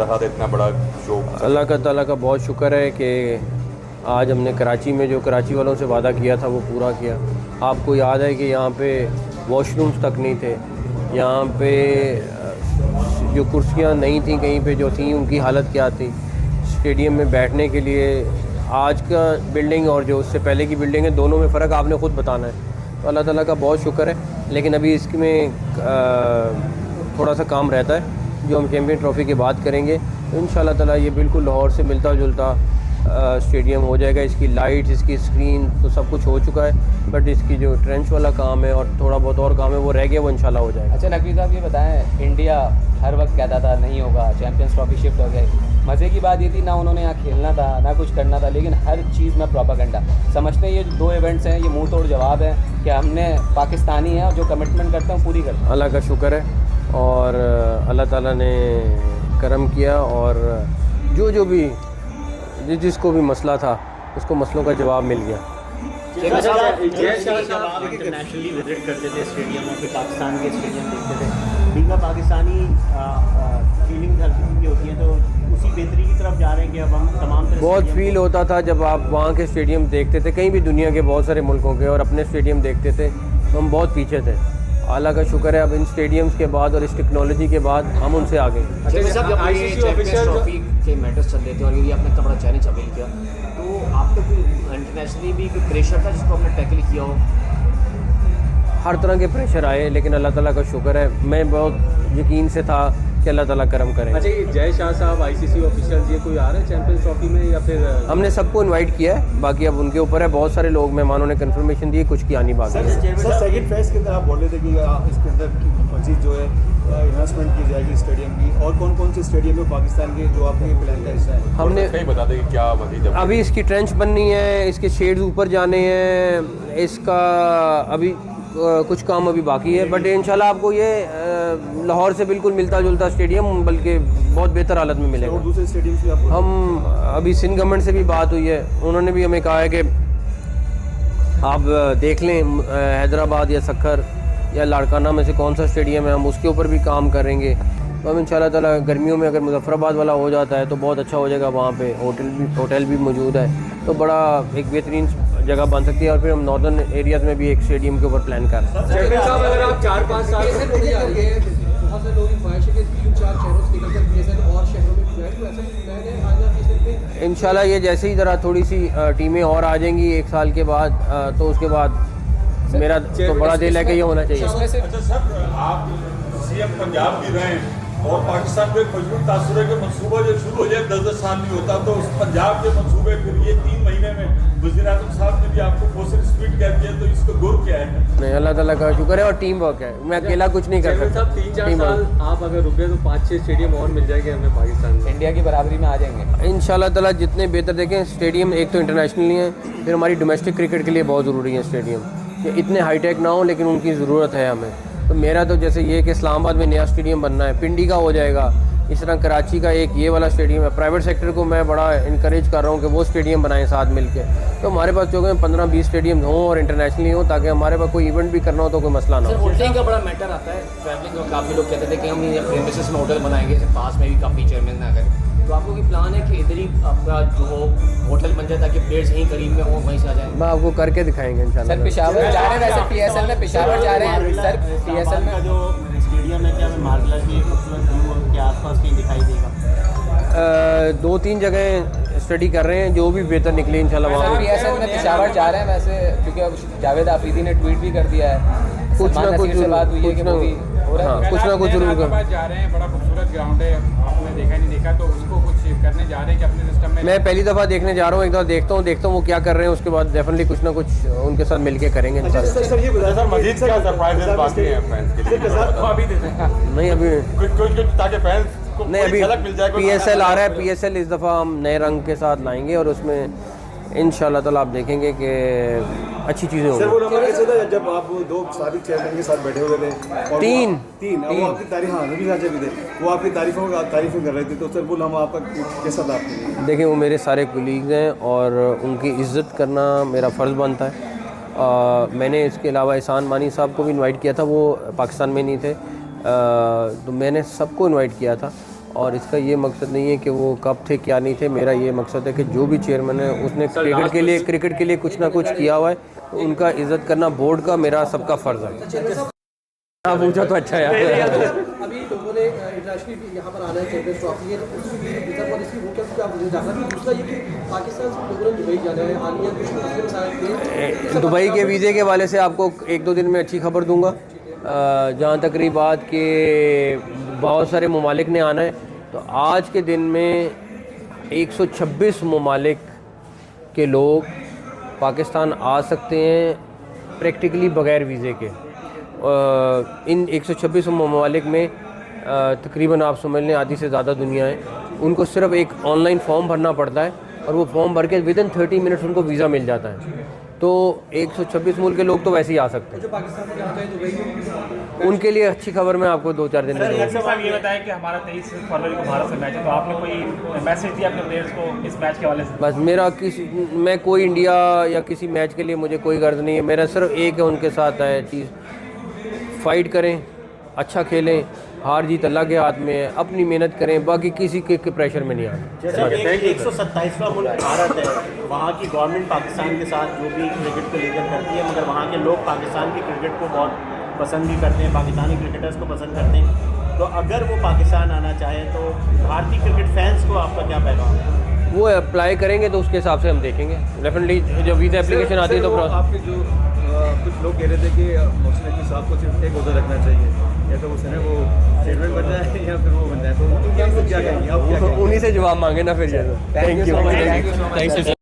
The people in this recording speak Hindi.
रहा था इतना बड़ा शो? अल्लाह ताला का बहुत शुक्र है कि आज हमने कराची में जो कराची वालों से वादा किया था वो पूरा किया। आपको याद है कि यहाँ पे वॉशरूम्स तक नहीं थे, यहाँ पे जो कुर्सियाँ नहीं थी कहीं पे जो थी उनकी हालत क्या थी। स्टेडियम में बैठने के लिए आज का बिल्डिंग और जो उससे पहले की बिल्डिंग है, दोनों में फ़र्क आपने ख़ुद बताना है। तो अल्लाह ताला का बहुत शुक्र है, लेकिन अभी इसमें थोड़ा सा काम रहता है जो हम चैम्पियन ट्रॉफ़ी की बात करेंगे। तो इंशाल्लाह ताला ये बिल्कुल लाहौर से मिलता जुलता स्टेडियम हो जाएगा। इसकी लाइट्स, इसकी स्क्रीन तो सब कुछ हो चुका है, बट इसकी जो ट्रेंच वाला काम है और थोड़ा बहुत और काम है वो रह गया, वो इंशाल्लाह हो जाएगा। अच्छा नकवी साहब ये बताएं, इंडिया हर वक्त कहता था नहीं होगा, चैम्पियंस ट्रॉफी शिफ्ट हो गई। मज़े की बात ये थी ना उन्होंने यहाँ खेलना था ना कुछ करना था, लेकिन हर चीज़ में प्रोपेगेंडा। समझते हैं ये जो 2 इवेंट्स हैं ये मुंह तोड़ जवाब है कि हमने पाकिस्तानी हैं और जो कमिटमेंट करते हैं पूरी करते हैं। अल्लाह का शुक्र है और अल्लाह ताला ने करम किया और जो भी जिसको भी मसला था उसको मसलों का जवाब मिल गया। इंटरनेशनली विजिट करते थे स्टेडियम और फिर पाकिस्तान के स्टेडियम देखते थे, बींगा पाकिस्तानी फीलिंग हल्की होती है, तो उसी बेहतरी की तरफ जा रहे हैं कि अब हम तमाम बहुत फील होता था जब आप वहाँ के स्टेडियम देखते थे, कहीं भी दुनिया के बहुत सारे मुल्कों के, और अपने स्टेडियम देखते थे तो हम बहुत पीछे थे। अल्लाह का शुक्र है अब इन स्टेडियम्स के बाद और इस टेक्नोलॉजी के बाद हम उनसे आगे। ट्रॉफी के मैटर्स चल रहे थे और ये आपने इतना बड़ा चैलेंज अवेल किया, तो आप तो इंटरनेशनली भी कोई प्रेशर था जिसको आपने टैकल किया हो? हर तरह के प्रेशर आए, लेकिन अल्लाह ताला का शुक्र है मैं बहुत यकीन से था कि अल्लाह ताला करम करें। अच्छा ये जय शाह साहब आईसीसी ऑफिशियल ये कोई आ रहे हैं चैंपियंस ट्रॉफी में या फिर? हमने सबको इनवाइट किया है, बाकी अब उनके ऊपर है। बहुत सारे लोग मेहमानों ने कंफर्मेशन दी, कुछ की आनी बाकी है। सर सेकंड फेज के अंदर आप बोल रहे थे कि इसके अंदर मजीद जो है इन्वेस्टमेंट की जाएगी स्टेडियम की, और कौन कौन से स्टेडियम में पाकिस्तान के जो आपके प्लान का हिस्सा है? हमने बता दें कि क्या मजीद अभी इसकी ट्रेंच बननी है, इसके शेड्स ऊपर जाने हैं, इसका अभी कुछ काम अभी बाकी है, बट इंशाल्लाह आपको ये लाहौर से बिल्कुल मिलता जुलता स्टेडियम बल्कि बहुत बेहतर हालत में मिलेगा। और दूसरे स्टेडियम से आप हम अभी सिंध गवर्नमेंट से भी बात हुई है, उन्होंने भी हमें कहा है कि आप देख लें हैदराबाद या सखर या लाड़काना में से कौन सा स्टेडियम है, हम उसके ऊपर भी काम करेंगे। तो हम इंशाल्लाह ताला गर्मियों में अगर मुजफ्फराबाद वाला हो जाता है तो बहुत अच्छा हो जाएगा, वहाँ पे होटल भी मौजूद है, तो बड़ा एक बेहतरीन जगह बन सकती है। और फिर हम नॉर्दर्न एरियाज़ में भी एक स्टेडियम के ऊपर प्लान कर रहे हैं। अगर आप 4-5 साल इंशाल्लाह ये जैसे ही ज़रा थोड़ी सी टीमें और आ जाएंगी 1 साल के बाद, तो उसके बाद मेरा तो बड़ा दिल है कि ये होना चाहिए। अच्छा सर, आप सीएम पंजाब भी रहे और पाकिस्तान में मजबूत तासुरे के मनसूबा जो शुरू हो जाए 10-10 साल नहीं होता, तो उस पंजाब के मनसूबे फिर ये 3 महीने में वज़ीर-ए-आज़म साहब ने भी आपको बहुत स्पीड कर दिया, तो इसको गुर क्या है? नहीं, अल्लाह ताला का शुक्र है और टीम वर्क है, मैं अकेला कुछ नहीं कर सकता। 3-4 साल आप अगर रुके तो 5-6 स्टेडियम और मिल जाएंगे हमें पाकिस्तान में, इंडिया की बराबरी में आ जाएंगे इंशाल्लाह ताला। जितने बेहतर देखें स्टेडियम, एक तो इंटरनेशनली हैं, फिर हमारी डोमेस्टिक क्रिकेट के लिए बहुत ज़रूरी है स्टेडियम, कि इतने हाईटेक ना हो लेकिन उनकी ज़रूरत है हमें। तो मेरा तो जैसे ये कि इस्लामाबाद में नया स्टेडियम बनना है, पिंडी का हो जाएगा, इस तरह कराची का एक ये वाला स्टेडियम है। प्राइवेट सेक्टर को मैं बड़ा इनकरेज कर रहा हूँ कि वो स्टेडियम बनाएं साथ मिलके, तो हमारे पास जो 15-20 स्टेडियम हों और इंटरनेशनली हों, ताकि हमारे पास कोई इवेंट भी करना हो तो कोई मसला ना हो। होटलिंग का बड़ा मैटर आता है, ट्रैवलिंग का। काफ़ी लोग कहते थे कि हम ये प्रीमिसेस में होटल बनाएंगे, पास में भी काफ़ी चेयरमैन ना करें, तो आपको कोई प्लान है कि इधर ही आपका जो हो होटल बन जाए ताकि प्लेयर्स यहीं करीब में हो, वहीं से आ जाए? मैं आपको करके दिखाएंगे इंशाल्लाह। सर पेशावर जा रहे हैं, वैसे पीएसएल में पेशावर जा रहे हैं सर, पीएसएल में जो स्टेडियम है क्या मार्गला की खूबसूरत व्यू के आसपास कहीं दिखाई देगा? 2-3 जगह स्टडी कर रहे हैं, जो भी बेहतर निकले इंशाल्लाह वहाँ। पीएसएल में पेशावर जा रहे हैं वैसे, क्योंकि अब जावेद आफरीदी ने ट्वीट भी कर दिया है, कुछ ना कुछ से बात हुई है कि मूवी हो रहा है। कुछ ना कुछ जरूर कर। जा रहे हैं, बड़ा खूबसूरत ग्राउंड है, आपने देखा नहीं देखा, तो उसको कुछ करने जा रहे हैं कि अपने सिस्टम में। मैं पहली दफ़ा देखने जा रहा हूँ, एक दफ़ा देखता हूँ वो क्या कर रहे हैं, उसके बाद डेफिनेटली कुछ ना कुछ उनके साथ मिलके करेंगे। सर ये बताया सर मजीद क्या सरप्राइजेस बाकी हैं फैंस के लिए? अभी दे दें नहीं अभी कुछ ताकि फैंस को नहीं, अभी झलक मिल जाए। PSL आ रहा है, PSL इस दफ़ा हम नए रंग के साथ लाएंगे और उसमें इंशाल्लाह ताला आप देखेंगे कि अच्छी चीज़ें सर होंगी। वो नंबर कैसे था जब आप 2 साबिक चेयरमैन के साथ बैठे हुए थे और तीन वो आपकी तारीफ, हाँ नबी साहब भी थे, वो आपकी तारीफें कर रहे थे, तो सर वो हम आपका कैसा था आपके लिए? देखिए वो मेरे सारे कुलीग्स हैं और उनकी इज़्ज़त करना मेरा फ़र्ज़ बनता है। मैंने इसके अलावा एहसान मानी साहब को भी इनवाइट किया था, वो पाकिस्तान में नहीं थे, तो मैंने सबको इनवाइट किया था और इसका ये मकसद नहीं है कि वो कब थे क्या नहीं थे। मेरा ये मकसद है कि जो भी चेयरमैन है उसने क्रिकेट के लिए कुछ ना कुछ किया हुआ है, तो उनका इज़्ज़त करना बोर्ड का मेरा सबका फ़र्ज़ है। हाँ पूछा तो अच्छा यार। अभी लोगों ने इंटरनेशनली यहाँ पर आना है चैंपियंस ट्रॉफी है, तो उसकी वीज़ा पॉलिसी वो क्या क्या मुझे जानना है। दूसरा ये कि पाकिस्तान से लोगों ने दुबई जाना है, हालिया कुछ मुस्लिम साहब थे दुबई के वीज़े के हवाले से आपको 1-2 दिन में अच्छी खबर दूंगा। जहाँ तक रही बात कि बहुत सारे ममालिक ने आना है, तो आज के दिन में 126 ममालिक के लोग पाकिस्तान आ सकते हैं प्रैक्टिकली बग़ैर वीज़े के। इन 126 ममालिक में तकरीबन आप समझ लें आधी से ज़्यादा दुनिया है। उनको सिर्फ एक ऑनलाइन फॉर्म भरना पड़ता है और वो फॉर्म भर के विदिन 30 मिनट्स उनको वीज़ा मिल जाता है। तो 126 मुल्क के लोग तो वैसे ही आ सकते हैं। जो पाकिस्तान में जाते हैं दुबई, उनके लिए अच्छी खबर मैं आपको 2-4 दिन में दूँगा। साहब ये बताएं कि हमारा 23 फरवरी को भारत से मैच है, तो आपने कोई मैसेज दिया अपने प्लेयर्स को इस मैच के हवाले से? बस मैं कोई इंडिया या किसी मैच के लिए मुझे कोई गर्ज नहीं है। मेरा सिर्फ एक है उनके साथ है चीज़, फाइट करें, अच्छा खेलें, हार जीत अल्लाह के हाथ में है, अपनी मेहनत करें, बाकी किसी के प्रेशर में नहीं आना। जैसे 127वां मुल्क भारत है, वहाँ की गवर्नमेंट पाकिस्तान के साथ जो भी क्रिकेट को लेकर करती है, मगर वहाँ के लोग पाकिस्तान की क्रिकेट को बहुत पसंद भी करते हैं, पाकिस्तानी क्रिकेटर्स को पसंद करते हैं। तो अगर वो पाकिस्तान आना चाहे तो भारतीय क्रिकेट फैंस को आपका क्या पैगाम है? वो अप्लाई करेंगे तो उसके हिसाब से हम देखेंगे। डेफिनेटली जब वीज़ा एप्लीकेशन आती है तो आपके जो कुछ लोग कह रहे थे कि मोहसिन नकवी साहब को सिर्फ एक ओहदा रखना चाहिए, या तो उसने वो चेयरमैन बन जाए या फिर वो बन जाए, तो क्या कहेंगे आप? उन्हीं से जवाब मांगे ना फिर। Thank you.